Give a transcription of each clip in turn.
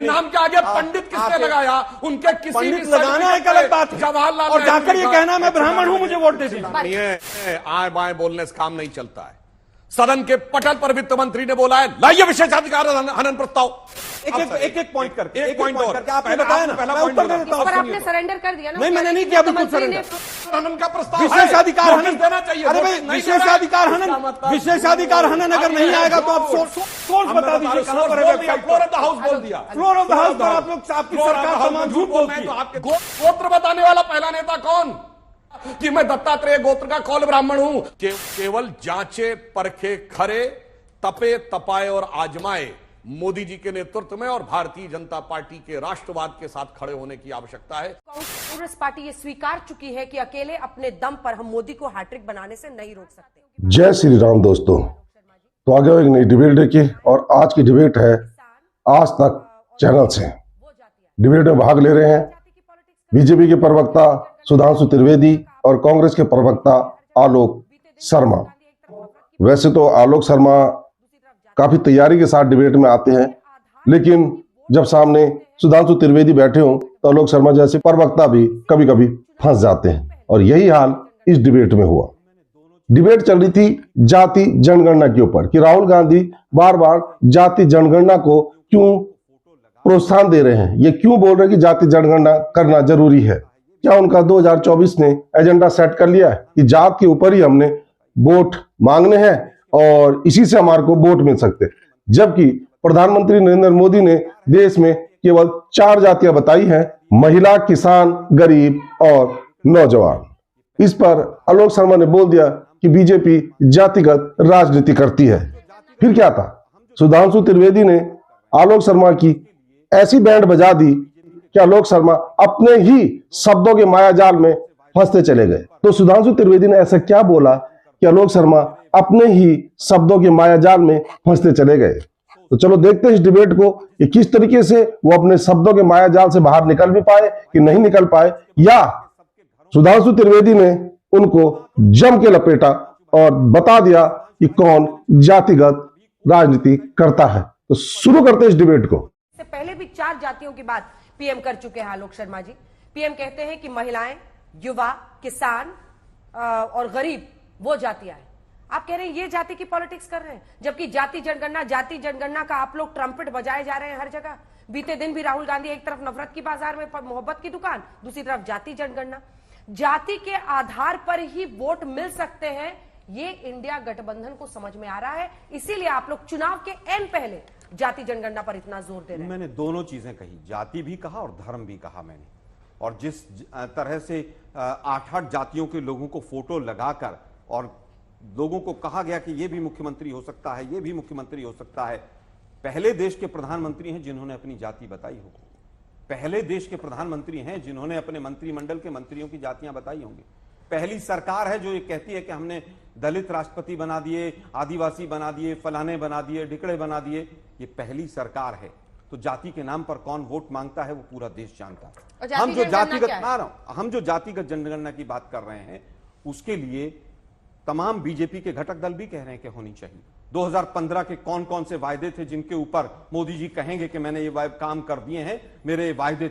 नाम के आगे पंडित किसने लगाया? उनके किसी पंडित लगाना एक अलग बात है, जवाहरलाल और जाकर ये कहना मैं ब्राह्मण हूं मुझे वोट दे दीजिए। आए बाएं बोलने से काम नहीं चलता है। सदन के पटल पर वित्त मंत्री ने बोला है लाइए विशेषाधिकार हनन प्रस्ताव। एक पॉइंट करके एक पॉइंट और आपने बताया ना, मैं उत्तर दे देता हूं। पर आपने सरेंडर कर दिया ना। नहीं, मैंने नहीं किया बिल्कुल सरेंडर। हनन का प्रस्ताव विशेषाधिकार हनन देना चाहिए। अरे भाई विशेषाधिकार हनन, विशेषाधिकार हनन अगर नहीं आएगा तो आप सोर्स बता दीजिए कहां पर है website. Floor of the house बोल दिया। फ्लोर ऑफ द हाउस पर आप लोग आपकी सरकार तमाम झूठ बोलती है। आपके गोत्र बताने वाला पहला नेता कौन कि मैं दत्तात्रेय गोत्र का कौल ब्राह्मण हूं? केवल जांचे परखे खरे तपे तपाए और आजमाए मोदी जी के नेतृत्व में और भारतीय जनता पार्टी के राष्ट्रवाद के साथ खड़े होने की आवश्यकता है। कांग्रेस पार्टी ये स्वीकार चुकी है कि अकेले अपने दम पर हम मोदी को हैट्रिक बनाने से नहीं रोक सकते। जय श्री राम दोस्तों, तो आगे एक नई डिबेट देखिए और आज की डिबेट है आज तक चैनल से। डिबेट में भाग ले रहे हैं बीजेपी के प्रवक्ता सुधांशु त्रिवेदी और कांग्रेस के प्रवक्ता आलोक शर्मा। वैसे तो आलोक शर्मा काफी तैयारी के साथ डिबेट में आते हैं, लेकिन जब सामने सुधांशु त्रिवेदी बैठे हों तो आलोक शर्मा जैसे प्रवक्ता भी कभी कभी फंस जाते हैं, और यही हाल इस डिबेट में हुआ। डिबेट चल रही थी जाति जनगणना के ऊपर कि राहुल गांधी बार बार जाति जनगणना को क्यों प्रोत्साहन दे रहे हैं, ये क्यों बोल रहे हैं कि जाति जनगणना करना जरूरी है। क्या उनका 2024 ने एजेंडा सेट कर लिया है कि जात के ऊपर ही हमने वोट मांगने हैं और इसी से हमारे को वोट मिल सकते, जबकि प्रधानमंत्री नरेंद्र मोदी ने देश में केवल 4 जातियां बताई हैं, महिला, किसान, गरीब और नौजवान। इस पर आलोक शर्मा ने बोल दिया कि बीजेपी जातिगत राजनीति करती है। फिर क्या था, सुधांशु त्रिवेदी ने आलोक शर्मा की ऐसी बैंड बजा दी कि आलोक शर्मा अपने ही शब्दों के मायाजाल में फंसते चले गए। तो सुधांशु त्रिवेदी ने ऐसा क्या बोला कि आलोक शर्मा अपने ही शब्दों के मायाजाल में फंसते चले गए। तो चलो देखते हैं इस डिबेट को कि किस तरीके से वो अपने शब्दों के मायाजाल से बाहर निकल भी पाए कि नहीं निकल पाए, या सुधांशु त्रिवेदी ने उनको जम के लपेटा और बता दिया कि कौन जातिगत राजनीति करता है। तो शुरू करते हैं इस डिबेट को। इससे पहले भी 4 जातियों की बात पीएम कर चुके हैं आलोक शर्मा जी। पीएम कहते हैं कि महिलाएं, युवा, किसान और गरीब वो जातियां हैं। आप कह रहे हैं ये जाति की पॉलिटिक्स कर रहे हैं, जबकि जाति जनगणना का आप लोग ट्रम्पेट बजाए जा रहे हैं हर जगह। बीते दिन भी राहुल गांधी एक तरफ नफरत की बाजार में मोहब्बत की दुकान, दूसरी तरफ जाति जनगणना। जाति के आधार पर ही वोट मिल सकते हैं, ये इंडिया गठबंधन को समझ में आ रहा है, इसीलिए आप लोग चुनाव के एन पहले जाति जनगणना पर इतना जोर दे रहे हैं। मैंने दोनों चीजें कही, जाति भी कहा और धर्म भी कहा मैंने। और जिस तरह से 8-8 जातियों के लोगों को फोटो लगाकर और लोगों को कहा गया कि ये भी मुख्यमंत्री हो सकता है, ये भी मुख्यमंत्री हो सकता है। पहले देश के प्रधानमंत्री हैं जिन्होंने अपनी जाति बताई हो, पहले देश के प्रधानमंत्री हैं जिन्होंने अपने मंत्रिमंडल के मंत्रियों की जातियां बताई होंगी। पहली सरकार है जो ये कहती है कि हमने दलित राष्ट्रपति बना दिए, आदिवासी बना दिए, फलाने बना दिए, ढिकड़े बना दिए। ये पहली सरकार है। तो जाति के नाम पर कौन वोट मांगता है वो पूरा देश जानता है। हम जो जातिगत जनगणना की बात कर रहे हैं उसके लिए तमाम बीजेपी के घटक दल भी कह रहे हैं कि होनी चाहिए। 2015 के कौन कौन से वायदे थे जिनके ऊपर मोदी जी कहेंगे कि मैंने ये काम कर दिए हैं, मेरे वायदे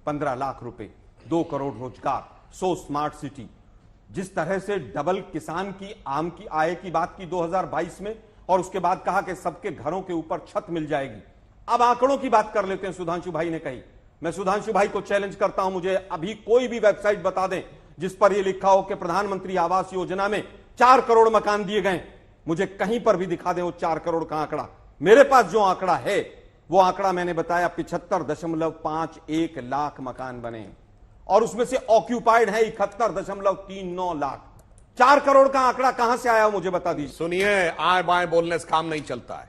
15 लाख रुपए, 2 करोड़ रोजगार, 100 स्मार्ट सिटी। जिस तरह से डबल किसान की आम की आय की बात की 2022 में, और उसके बाद कहा कि सबके घरों के ऊपर छत मिल जाएगी। अब आंकड़ों की बात कर लेते हैं। सुधांशु भाई ने कही, मैं सुधांशु भाई को चैलेंज करता हूं, मुझे अभी कोई भी वेबसाइट बता दें जिस पर यह लिखा हो कि प्रधानमंत्री आवास योजना में 4 करोड़ मकान दिए गए। मुझे कहीं पर भी दिखा दें वो 4 करोड़ का आंकड़ा। मेरे पास जो आंकड़ा है वो आंकड़ा मैंने बताया 75.51 लाख मकान बने और उसमें से ऑक्यूपाइड है 71.39 लाख। 4 करोड़ का आंकड़ा कहां से आया मुझे बता दीजिए। सुनिए, आए बाएं बोलने से काम नहीं चलता है।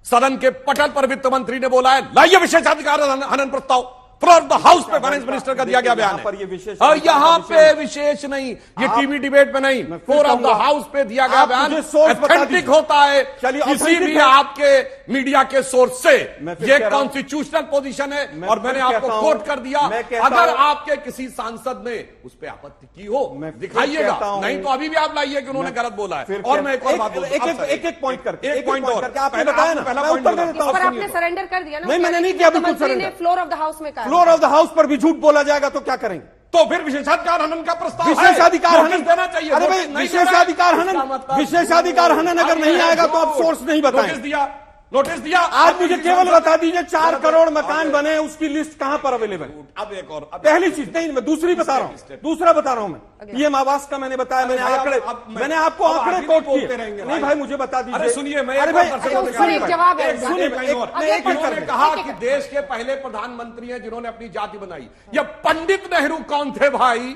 सदन के पटल पर वित्त मंत्री ने बोला है लाइए विशेषाधिकार हनन प्रस्ताव। फ्लोर ऑफ द हाउस पे फाइनेंस मिनिस्टर का दिया गया बयान यहाँ पर ये है। विशेष और यहाँ विषय पे है। विशेष नहीं, ये आप- टीवी डिबेट पे नहीं, मैं फिर फ्लोर ऑफ द कहूंगा, हाउस पे दिया गया आप बयान मुझे source बता ऑथेंटिक दीजिए। होता है चलिए, किसी authentic भी है। आपके मीडिया के सोर्स से। मैं फिर ये कह रहा हूं- कॉन्स्टिट्यूशनल पोजीशन है मैं और फिर मैंने आपको कहता हूं- कोट कर दिया। मैं कहता अगर हूं- आपके किसी सांसद ने उस पर आपत्ति की हो मैं फिर दिखाइएगा, कहता हूं- नहीं तो अभी भी आप लाइए कि उन्होंने गलत बोला है। फिर और मैं एक और बात बोलता हूं। एक पॉइंट करके एक पॉइंट और करके आपने पहला- बताया ना, पहला मैं पॉइंट उत्तर दे बोला। देता इस पर हूं। आपने सरेंडर कर दिया ना। नहीं, मैंने नहीं कि किया, बिल्कुल मुख्यमंत्री ने surrender। Floor of the house में कहा। फ्लोर ऑफ द हाउस पर भी झूठ बोला जाएगा तो क्या करेंगे? तो फिर विशेषाधिकार हनन का प्रस्ताव है। विशेषाधिकार नोटिस हनन देना चाहिए। अरे भाई, नोटिस नहीं दे रहा है। विशेषाधिकार इसका हनन मतलब- विशेषाधिकार हनन अगर अब नहीं ये आएगा तो आप झूठ। सोर्स नहीं बताएं। नोटिस दिया। आप मुझे केवल बता दीजिए 4 करोड़ मकान बने, उसकी लिस्ट कहां पर अवेलेबल? अब एक और अब पहली चीज नहीं, मैं दूसरी बता रहा हूं, दूसरा बता रहा हूं मैं। पीएम आवास का मैंने बताया, मैंने भाई, आंकड़े, अब मैं- मैंने आपको अब आंकड़े आगे कोट बोलते किए। रहेंगे नहीं भाई, मुझे बता दीजिए। अरे सुनिए, मैं अरे एक भाई, और अच्छा, उस पर एक जवाब है। सुनिए, एक एक और। एक मिनट इन्होंने करके। कहा कि देश के पहले प्रधानमंत्री हैं जिन्होंने अपनी जाति बनाई। ये पंडित नेहरू कौन थे भाई?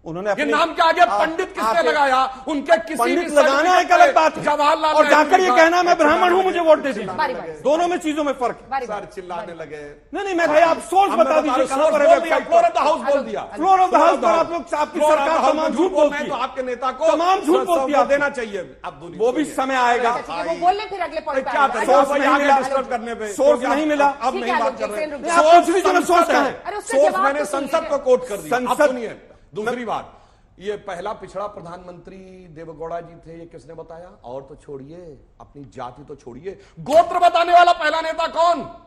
उन्होंने ये अपनी- नाम के आगे पंडित किसने आके- लगाया? उनके किसी पंडित भी लगाना एक अलग बात है, जवाहरलाल और नेहरू जाकर ये लिखा। कहना मैं ब्राह्मण हूं, मुझे वोट दे बारी दीजिए। बारी। दोनों में चीजों में फर्क है। बारी सर बारी। चिल्लाने लगे। नहीं नहीं, मैं भाई आप सोर्स अब मैं बता बता दीजिए रहा कहां हूं, पर है बोल दिया, वेबसाइट फ्लोर पर। ऑफ द हाउस बोल दिया। फ्लोर ऑफ द हाउस पर आप लोग, आपकी फ्लोर ऑफ द सरकार हाउस तमाम में झूठ बोलती मैं है। तो आपके नेता को तमाम झूठ बोलती है। देना चाहिए। अब वो भी समय आएगा। ठीक है, वो बोल ले फिर अगले पॉइंट पे क्या आएंगे। करें? सोर्स भाई, नहीं आगे मिला। डिस्टर्ब करने पे सोर्स क्योंकि नहीं अब- मिला। अब ठीक नहीं है, बात आलोक कर जी, रहे सेन रुक हैं। जाओ। आप पूछ लीजिए ना, सोर्स कहां है? अरे उसका सोर्स जवाब मैंने तो संसद सुनिए। को कोट कर दिया। अब संसद- सुनिए दूसरी बात, ये पहला पिछड़ा प्रधानमंत्री देवेगौड़ा जी थे, ये किसने बताया? और तो छोड़िए, अपनी जाति तो छोड़िए, गोत्र बताने वाला पहला नेता कौन?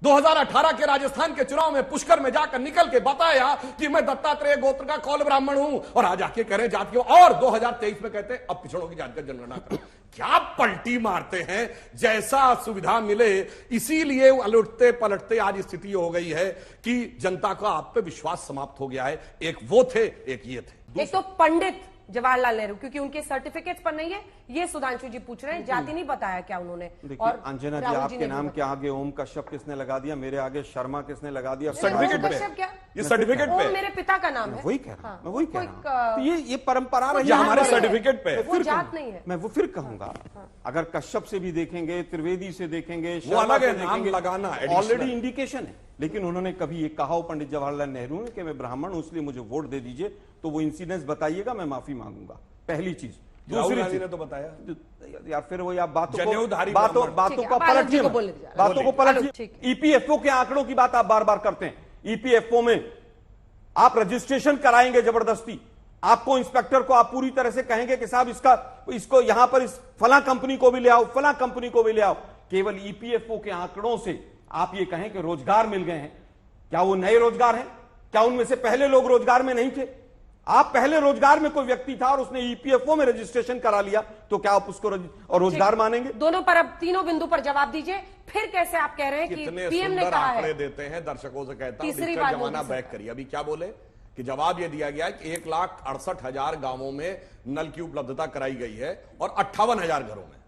2018 के राजस्थान के चुनाव में पुष्कर में जाकर निकल के बताया कि मैं दत्तात्रेय गोत्र का कौल ब्राह्मण हूं, और आज आके करें जातियों, और 2023 में कहते हैं अब पिछड़ों की जाति का जनगणना करो। क्या पलटी मारते हैं, जैसा सुविधा मिले। इसीलिए उलटते पलटते आज स्थिति हो गई है कि जनता का आप पे विश्वास समाप्त हो गया है। एक वो थे, एक ये थे। एक तो पंडित जवाहरलाल नेहरू, क्योंकि उनके सर्टिफिकेट्स पर नहीं है, ये सुधांशु जी पूछ रहे हैं। जाति नहीं बताया क्या उन्होंने? देखिए अंजना जी, राहुल आपके ने नाम भी के आगे ओम कश्यप किसने लगा दिया, मेरे आगे शर्मा किसने लगा दिया? बताया। सर्टिफिकेट ओम पे। कश्यप क्या? ये सर्टिफिकेट ओम पे मेरे पिता का नाम है। वही कह रहा हाँ, हूं, मैं वही कह कोई रहा हूं। तो ये परंपरा रही ये है हमारे हमारे। सर्टिफिकेट पे है। वो जात नहीं है। मैं वो फिर कहूंगा, अगर कश्यप से भी देखेंगे, त्रिवेदी से देखेंगे, वो अलग है, शर्मा से नाम देखेंगे, लगाना, additional। ऑलरेडी इंडिकेशन है। लेकिन उन्होंने कभी ये कहा हो पंडित जवाहरलाल नेहरू ने कि मैं ब्राह्मण हूं इसलिए मुझे वोट दे दीजिए, तो वो इंसिडेंस बताइएगा, मैं माफी मांगूंगा। पहली चीज। राहुल दूसरी गांधी चीज, ने तो बताया। यार फिर वही आप जनेऊधारी बातों ब्राह्मण। बातों ठीक है, का अब आलोक पलट जी को बोलने दीजिए। बातों को आलोक, पलट ठीक ईपीएफओ के आंकड़ों की बात आप बार बार करते हैं। ईपीएफओ में आप रजिस्ट्रेशन कराएंगे जबरदस्ती, आपको इंस्पेक्टर को आप पूरी तरह से कहेंगे कि साहब इसको यहां पर इस फला कंपनी को भी ले आओ, फला कंपनी को भी ले आओ। केवल ईपीएफओ के आंकड़ों से आप ये कहें कि रोजगार मिल गए हैं, क्या वो नए रोजगार हैं? क्या उनमें से पहले लोग रोजगार में नहीं थे? आप पहले रोजगार में कोई व्यक्ति था और उसने ईपीएफओ में रजिस्ट्रेशन करा लिया, तो क्या आप उसको और रोजगार मानेंगे? दोनों पर अब तीनों बिंदु पर जवाब दीजिए। फिर कैसे आप कह रहे हैं कि कितने पीएम ने सुंदर कहा आंकड़े है? देते हैं, दर्शकों से कहता हूं तीसरी डिजिटल बार जमाना मोदी बैक करिए। अभी क्या बोले कि जवाब यह दिया गया कि 1,68,000 गांवों में नल की उपलब्धता कराई गई है और 58,000 घरों में।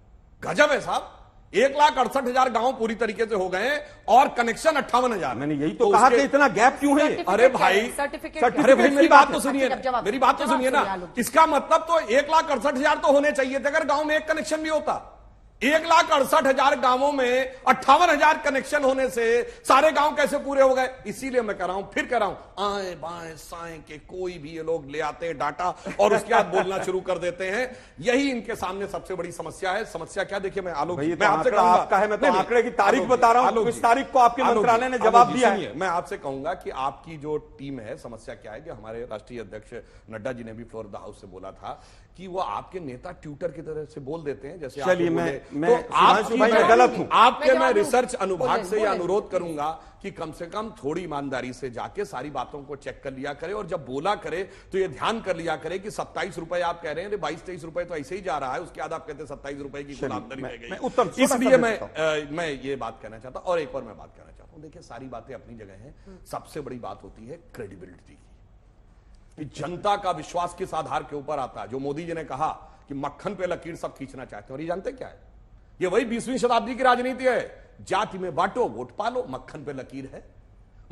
गजब है साहब, 1,68,000 गांव पूरी तरीके से हो गए हैं और कनेक्शन 58,000। मैंने यही तो कहा कि इतना गैप क्यों है? अरे भाई, सर्टिफिकेट अरे भाई मेरी बात तो सुनिए, अच्छा, जवाब- मेरी बात तो जवाब सुनिए सुनिए ना। आलोक। इसका मतलब तो 1,68,000 तो होने चाहिए थे अगर गांव में एक कनेक्शन भी होता। 1,68,000 गांवों में 58,000 कनेक्शन होने से सारे गांव कैसे पूरे हो गए? इसीलिए मैं कह रहा हूं, फिर कह रहा हूं, आए बाएं साएं के कोई भी ये लोग ले आते हैं डाटा और उसके बाद बोलना शुरू कर देते हैं। यही इनके सामने सबसे बड़ी समस्या है। समस्या क्या? देखिए मैं आलोक भाई, ये मैं तो आपसे आंकड़ा कहूंगा, आपका है, मैं तो नहीं, नहीं, आंकड़े की तारीख आलोक जी, बता रहा हूं, आलोक किस जी, तारीख को आपके आलोक जी, मंत्रालय ने आलोक जवाब जी, दिया है। सुनिए, मैं आपसे कहूंगा कि आपकी जो टीम है, समस्या क्या है कि हमारे राष्ट्रीय अध्यक्ष नड्डा जी ने भी फ्लोर द हाउस से बोला था कि वो आपके नेता ट्यूटर की तरह से बोल देते हैं, जैसे चलिए, आपने मैं बोले। तो सुधांशु भाई, मैं गलत हूं। आपके मैं जवाब दूं। रिसर्च अनुभाग से यह बोलें। अनुरोध करूंगा कि कम से कम थोड़ी ईमानदारी से जाके सारी बातों को चेक कर लिया करे, और जब बोला करे तो ये ध्यान कर लिया करे कि 27 रुपए आप कह रहे हैं, 22-23 रुपए तो ऐसे ही जा रहा है, उसके बाद आप कहते हैं 27 रुपए की कुल आमदनी रह गई। मैं उत्तर छोटा सा इसलिए दे देता मैं ये बात कहना चाहता हूं, और एक और मैं बात कहना चाहता हूं। देखिए सारी बातें अपनी जगह हैं, सबसे बड़ी बात होती है क्रेडिबिलिटी की, कि जनता का विश्वास किस आधार के ऊपर आता है। जो मोदी जी ने कहा कि मक्खन पे लकीर सब खींचना चाहते हैं, और ये जानते क्या है? ये वही 20वीं शताब्दी की राजनीति है, जाति में बांटो वोट पालो, मक्खन पे लकीर है।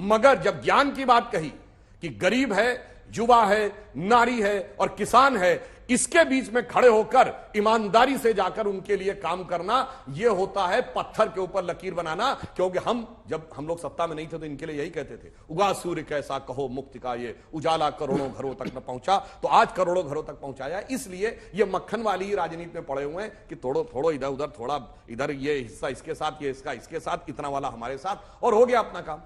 मगर जब ज्ञान की बात कही कि गरीब है, युवा है, नारी है और किसान है, इसके बीच में खड़े होकर ईमानदारी से जाकर उनके लिए काम करना, यह होता है पत्थर के ऊपर लकीर बनाना। क्योंकि जब हम लोग सत्ता में नहीं थे तो इनके लिए यही कहते थे, उगा सूर्य कैसा कहो मुक्ति का ये उजाला करोड़ों घरों तक न पहुंचा। तो आज करोड़ों घरों तक पहुंचाया। इसलिए ये मक्खन वाली ही राजनीति में पड़े हुए हैं कि थोड़ो इधर उधर, थोड़ा इधर ये हिस्सा इसके साथ, ये इसका इसके साथ, इतना वाला हमारे साथ, और हो गया अपना काम।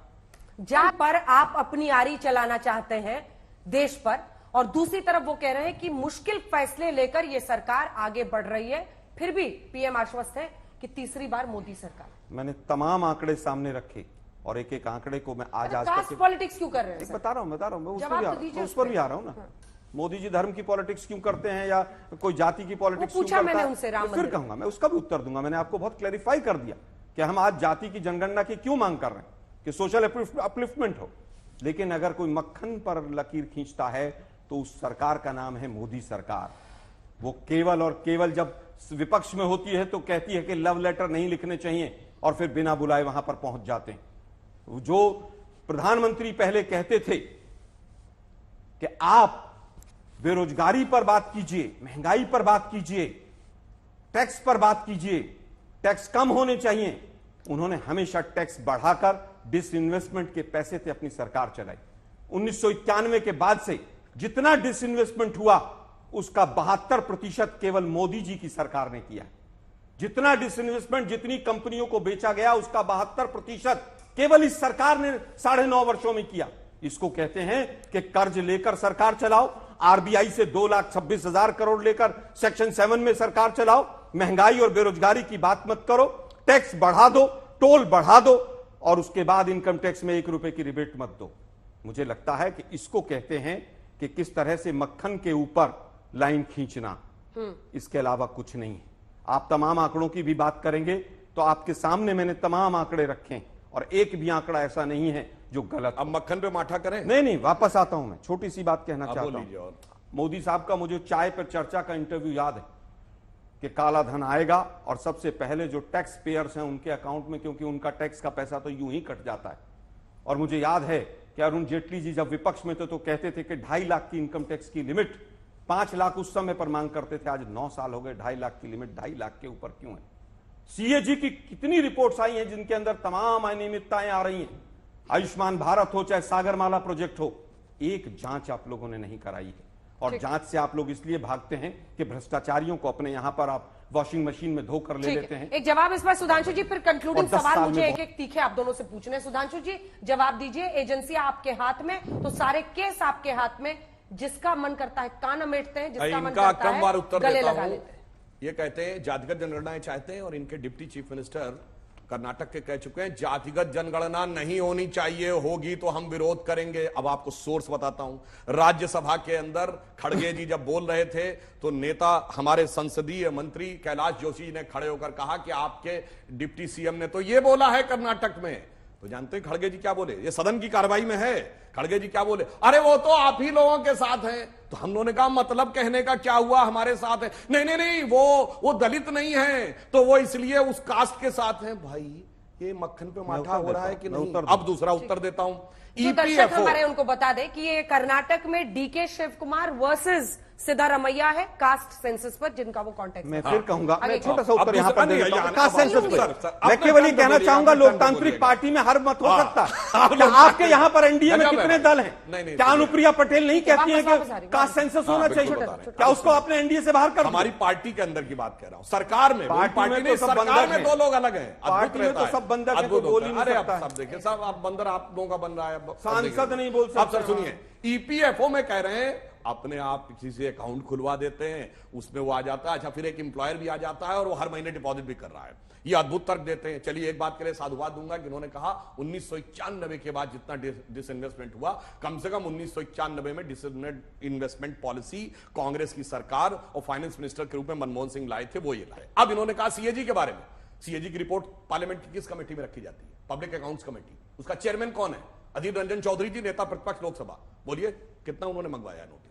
जहां पर आप अपनी आरी चलाना चाहते हैं देश पर, और दूसरी तरफ वो कह रहे हैं कि मुश्किल फैसले लेकर ये सरकार आगे बढ़ रही है, फिर भी पीएम आश्वस्त है कि तीसरी बार मोदी सरकार। मैंने तमाम आंकड़े सामने रखे और एक एक आंकड़े को मैं आज कास्ट पॉलिटिक्स क्यों कर रहे हैं सर? बता रहा हूं मैं उस जवाब तो पर दीजिए उस पर भी आ रहा हूं ना। मोदी जी धर्म की पॉलिटिक्स क्यों करते हैं या कोई जाति की पॉलिटिक्स क्यों पूछा करता मैंने है, उनसे राम तो फिर मंदिर। कहूंगा, मैं उसका भी उत्तर दूंगा। मैंने आपको बहुत क्लैरिफाई कर दिया कि हम आज जाति की जनगणना की क्यों मांग कर रहे हैं, कि सोशल अपलिफ्टमेंट हो। लेकिन अगर कोई मक्खन पर लकीर खींचता है तो उस सरकार का नाम है मोदी सरकार। वो केवल और केवल जब विपक्ष में होती है तो कहती है कि लव लेटर नहीं लिखने चाहिए, और फिर बिना बुलाए वहां पर पहुंच जाते हैं। जो प्रधानमंत्री पहले कहते थे कि आप बेरोजगारी पर बात कीजिए, महंगाई पर बात कीजिए, टैक्स पर बात कीजिए, टैक्स कम होने चाहिए, उन्होंने हमेशा टैक्स बढ़ाकर डिसइन्वेस्टमेंट के पैसे से अपनी सरकार चलाई। 1991 के बाद से जितना डिसइन्वेस्टमेंट हुआ उसका 72% केवल मोदी जी की सरकार ने किया। जितना डिसइन्वेस्टमेंट, जितनी कंपनियों को बेचा गया, उसका 72% केवल इस सरकार ने 9.5 वर्षों में किया। इसको कहते हैं कि कर्ज लेकर सरकार चलाओ, आरबीआई से 2,26,000 करोड़ लेकर सेक्शन 7 में सरकार चलाओ, महंगाई और बेरोजगारी की बात मत करो, टैक्स बढ़ा दो, टोल बढ़ा दो, और उसके बाद इनकम टैक्स में 1 रुपए की रिबेट मत दो। मुझे लगता है कि इसको कहते हैं कि किस तरह से मक्खन के ऊपर लाइन खींचना, इसके अलावा कुछ नहीं है। आप तमाम आंकड़ों की भी बात करेंगे तो आपके सामने मैंने तमाम आंकड़े रखे हैं, और एक भी आंकड़ा ऐसा नहीं है जो गलत। अब मक्खन पे माठा करें? नहीं, वापस आता हूं। मैं छोटी सी बात कहना चाहता बोलिए। हूं। और मोदी साहब का मुझे चाय पर चर्चा का इंटरव्यू याद है कि काला धन आएगा और सबसे पहले जो टैक्स पेयर्स हैं उनके अकाउंट में, क्योंकि उनका टैक्स का पैसा तो यूं ही कट जाता है। और मुझे याद है कि अरुण जेटली जी जब विपक्ष में थे तो कहते थे कि 2.5 लाख की इनकम टैक्स की लिमिट, 5 लाख उस समय पर मांग करते थे। आज 9 साल हो गए, 2.5 लाख की लिमिट 2.5 लाख के ऊपर क्यों है? सीएजी की कितनी रिपोर्ट्स आई हैं जिनके अंदर तमाम अनियमितताएं आ रही हैं। आयुष्मान भारत हो चाहे सागरमाला प्रोजेक्ट हो, एक जांच आप लोगों ने नहीं कराई है। और जांच से आप लोग इसलिए भागते हैं कि भ्रष्टाचारियों को अपने यहां पर आप वॉशिंग मशीन में धोकर ले लेते हैं। एक जवाब इस बार सुधांशु जी, फिर कंक्लूडिंग और 10 सवाल साल मुझे में एक एक तीखे आप दोनों से पूछने हैं। सुधांशु जी जवाब दीजिए, एजेंसियां आपके हाथ में, तो सारे केस आपके हाथ में, जिसका मन करता है कान अमेटते हैं, जिसका मन इनका करता कम बार है उत्तर गले देता लगा हूं। लेते हैं। ये कहते हैं जातिगत जनगणनाएं चाहते हैं, और इनके डिप्टी चीफ मिनिस्टर कर्नाटक के कह चुके हैं जातिगत जनगणना नहीं होनी चाहिए, होगी तो हम विरोध करेंगे। अब आपको सोर्स बताता हूं। राज्यसभा के अंदर खड़गे जी जब बोल रहे थे तो नेता हमारे संसदीय मंत्री कैलाश जोशी ने खड़े होकर कहा कि आपके डिप्टी सीएम ने तो ये बोला है कर्नाटक में। तो जानते हैं खड़गे जी क्या बोले? ये सदन की कार्रवाई में है। खड़गे जी क्या बोले? अरे वो तो आप ही लोगों के साथ हैं। तो हम लोगों ने कहा मतलब कहने का क्या हुआ, हमारे साथ है? नहीं, वो दलित नहीं है, तो वो इसलिए उस कास्ट के साथ हैं। भाई ये मक्खन पे माठा हो रहा है कि नहीं? अब दूसरा उत्तर देता हूं। जो दर्शक हमारे उनको बता दें कि ये कर्नाटक में डीके शिव कुमार वर्सेस सिद्धारमैया है कास्ट सेंसस पर, जिनका वो कॉन्टेक्ट। मैं फिर कहूंगा, मैं छोटा सा अब उत्तर यहां पर दूसरा- दे देता हूं। नहीं, कास्ट सेंसस सर, पे मैं केवल ये कहना चाहूंगा, लोकतांत्रिक पार्टी में हर मत हो सकता है। क्या आपके यहां पर एनडीए में कितने दल हैं? नहीं, क्या अनुप्रिया पटेल नहीं कहती है वापस आ कि रही, कास्ट सेंसस होना बिल्कुल चाहिए? बता रहे हैं। क्या उसको अपने एनडीए से बाहर कर दो? हमारी पार्टी के अंदर की बात कह रहा हूं। सरकार में पार्टी में ने तो सब सरकार बंधक में हैं। 2 लोग अलग हैं। पार्टी में तो सब बंधक हैं, कोई बोल ही नहीं अरे सकता अब सब देखिए, सब आप बंदर आप लोगों का बन रहा है। सांसद नहीं बोल सकते। आप सर सुनिए, ईपीएफओ में कह रहे हैं अपने आप किसी से अकाउंट खुलवा देते हैं, उसमें वो आ जाता है। अच्छा, फिर एक एम्प्लॉयर भी आ जाता है और वो हर महीने डिपॉजिट भी कर रहा है। ये अद्भुत तर्क देते हैं। चलिए एक बात के लिए साधुवाद दूंगा कि उन्होंने कहा 1991 के बाद जितना डिसइन्वेस्टमेंट हुआ, कम से कम 1991 में डिसइन्वेस्टमेंट पॉलिसी कांग्रेस की सरकार और फाइनेंस मिनिस्टर के रूप में मनमोहन सिंह लाए थे, वो ये लाए। अब इन्होंने कहा सीएजी के बारे में। सीएजी की रिपोर्ट पार्लियामेंट की किस कमेटी में रखी जाती है? Public accounts committee. उसका चेयरमैन कौन है? अधीर रंजन चौधरी जी, नेता प्रतिपक्ष लोकसभा। बोलिए कितना उन्होंने मंगवाया नोटिस?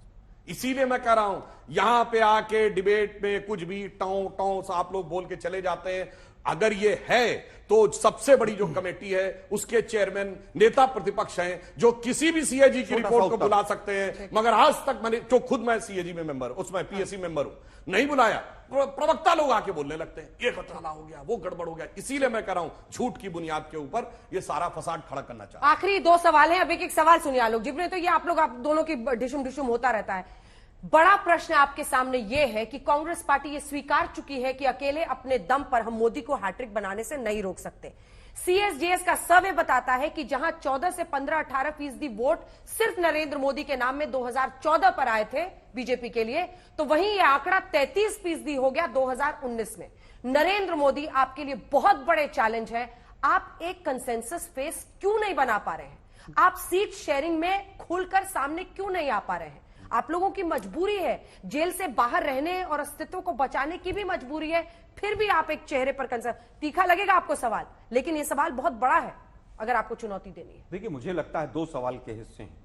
इसीलिए मैं कह रहा हूं, यहां पे आके डिबेट में कुछ भी टों टों आप लोग बोल के चले जाते हैं। अगर ये है तो सबसे बड़ी जो कमेटी है उसके चेयरमैन नेता प्रतिपक्ष हैं जो किसी भी सीएजी की रिपोर्ट को बुला सकते हैं, मगर आज तक मैंने जो खुद मैं सीएजी में मेंबर उसमें पीएससी मेंबर हूं नहीं बुलाया। प्रवक्ता लोग आके बोलने लगते हैं ये घोटाला हो गया, वो गड़बड़ हो गया। इसीलिए मैं कह रहा हूं झूठ की बुनियाद के ऊपर ये सारा फसाद खड़ा करना चाहता। आखिरी 2 सवाल हैं, अब एक सवाल सुनिए आलोक जी ने, तो ये आप दोनों की डिशुम होता रहता है। बड़ा प्रश्न आपके सामने यह है कि कांग्रेस पार्टी ये स्वीकार चुकी है कि अकेले अपने दम पर हम मोदी को हैट्रिक बनाने से नहीं रोक सकते। सीएसजीएस का सर्वे बताता है कि जहां 14 से 15-18% वोट सिर्फ नरेंद्र मोदी के नाम में 2014 पर आए थे बीजेपी के लिए, तो वहीं यह आंकड़ा 33% हो गया 2019 में। नरेंद्र मोदी आपके लिए बहुत बड़े चैलेंज है। आप एक कंसेंसस फेस क्यों नहीं बना पा रहे हैं? आप सीट शेयरिंग में खुलकर सामने क्यों नहीं आ पा रहे हैं? आप लोगों की मजबूरी है, जेल से बाहर रहने और अस्तित्व को बचाने की भी मजबूरी है, फिर भी आप एक चेहरे पर कंसर्न। तीखा लगेगा आपको सवाल, लेकिन यह सवाल बहुत बड़ा है अगर आपको चुनौती देनी है। देखिए, मुझे लगता है 2 सवाल के हिस्से हैं।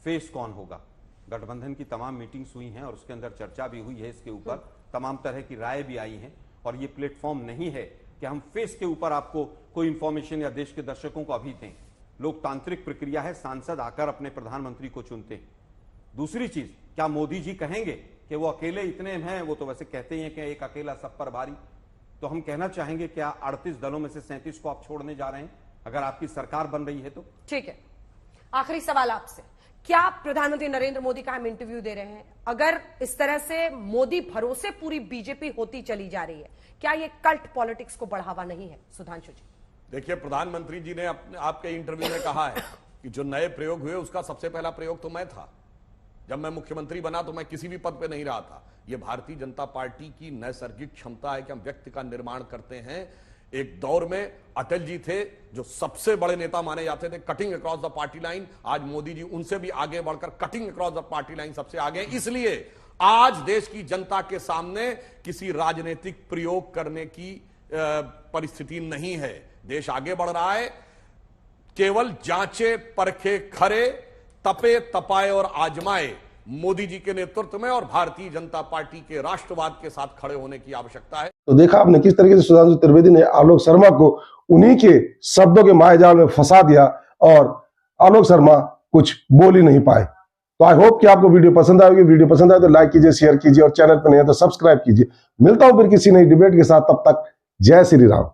फेस कौन होगा? गठबंधन की तमाम मीटिंग्स हुई हैं और उसके अंदर चर्चा भी हुई है, इसके ऊपर तमाम तरह की राय भी आई है, और ये प्लेटफॉर्म नहीं है कि हम फेस के ऊपर आपको कोई इंफॉर्मेशन या देश के दर्शकों को अभी दें। लोकतांत्रिक प्रक्रिया है, सांसद आकर अपने प्रधानमंत्री को चुनते हैं। दूसरी चीज, क्या मोदी जी कहेंगे कि वो अकेले इतने हैं? वो तो वैसे कहते ही हैं कि एक अकेला सब पर भारी। तो हम कहना चाहेंगे, क्या 38 दलों में से 37 को आप छोड़ने जा रहे हैं अगर आपकी सरकार बन रही है तो? ठीक है, आखिरी सवाल आपसे, क्या प्रधानमंत्री नरेंद्र मोदी का हम इंटरव्यू दे रहे हैं, अगर इस तरह से मोदी भरोसे पूरी बीजेपी होती चली जा रही है, क्या ये कल्ट पॉलिटिक्स को बढ़ावा नहीं है? सुधांशु जी। देखिए, प्रधानमंत्री जी ने आपके इंटरव्यू में कहा है कि जो नए प्रयोग हुए उसका सबसे पहला प्रयोग तो मैं था। जब मैं मुख्यमंत्री बना तो मैं किसी भी पद पे नहीं रहा था। यह भारतीय जनता पार्टी की नैसर्गिक क्षमता है कि हम व्यक्ति का निर्माण करते हैं। एक दौर में अटल जी थे जो सबसे बड़े नेता माने जाते थे, cutting across the party line. आज मोदी जी उनसे भी आगे बढ़कर cutting across the party line सबसे आगे। इसलिए आज देश की जनता के सामने किसी राजनीतिक प्रयोग करने की परिस्थिति नहीं है। देश आगे बढ़ रहा है। केवल जांचे परखे खरे, तपे तपाए और आजमाए मोदी जी के नेतृत्व में और भारतीय जनता पार्टी के राष्ट्रवाद के साथ खड़े होने की आवश्यकता है। तो देखा आपने किस तरीके से सुधांशु त्रिवेदी ने आलोक शर्मा को उन्हीं के शब्दों के मायाजाल में फंसा दिया और आलोक शर्मा कुछ बोल ही नहीं पाए। तो आई होप कि आपको वीडियो पसंद आएगी। वीडियो पसंद आए तो लाइक कीजिए, शेयर कीजिए और चैनल पर नहीं है तो सब्सक्राइब कीजिए। मिलता हूं फिर किसी नई डिबेट के साथ, तब तक जय श्री राम।